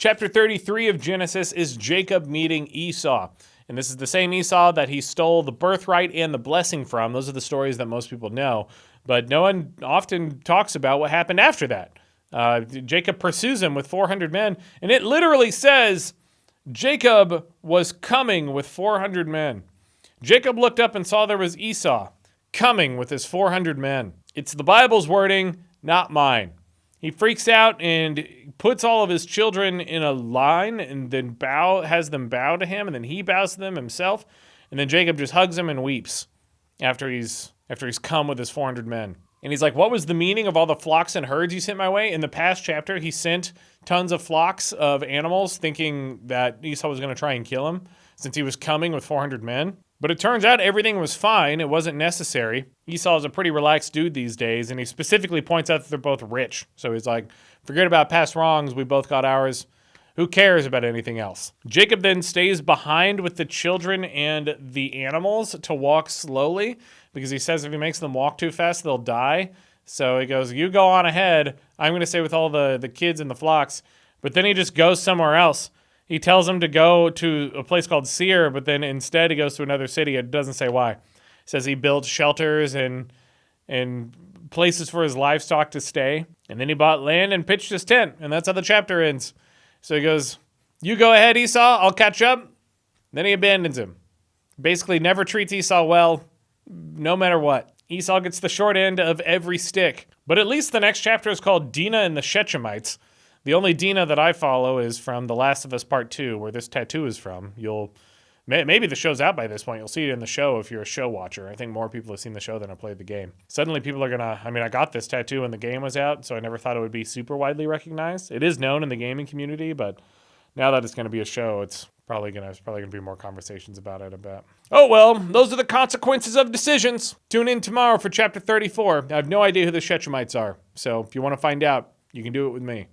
Chapter 33 of Genesis is Jacob meeting Esau. And this is the same Esau that he stole the birthright and the blessing from. Those are the stories that most people know. But no one often talks about what happened after that. Jacob pursues him with 400 men. And it literally says, Jacob was coming with 400 men. Jacob looked up and saw there was Esau coming with his 400 men. It's the Bible's wording, not mine. He freaks out and puts all of his children in a line and then has them bow to him, and then he bows to them himself. And then Jacob just hugs him and weeps after he's come with his 400 men. And he's like, what was the meaning of all the flocks and herds you sent my way? In the past chapter, he sent tons of flocks of animals thinking that Esau was going to try and kill him since he was coming with 400 men. But it turns out everything was fine. It wasn't necessary. Esau is a pretty relaxed dude these days, and he specifically points out that they're both rich. So he's like, forget about past wrongs. We both got ours. Who cares about anything else? Jacob then stays behind with the children and the animals to walk slowly because he says if he makes them walk too fast, they'll die. So he goes, you go on ahead. I'm going to stay with all the kids and the flocks. But then he just goes somewhere else. He tells him to go to a place called Seir, but then instead he goes to another city. It doesn't say why. It says he built shelters and places for his livestock to stay. And then he bought land and pitched his tent. And that's how the chapter ends. So he goes, you go ahead, Esau. I'll catch up. Then he abandons him. Basically never treats Esau well, no matter what. Esau gets the short end of every stick. But at least the next chapter is called Dinah and the Shechemites. The only Dinah that I follow is from The Last of Us Part 2, where this tattoo is from. Maybe the show's out by this point. You'll see it in the show if you're a show watcher. I think more people have seen the show than have played the game. Suddenly people are I got this tattoo when the game was out, so I never thought it would be super widely recognized. It is known in the gaming community, but now that it's going to be a show, it's probably going to be more conversations about it, I bet. Oh well, those are the consequences of decisions. Tune in tomorrow for Chapter 34. I have no idea who the Shechemites are, so if you want to find out, you can do it with me.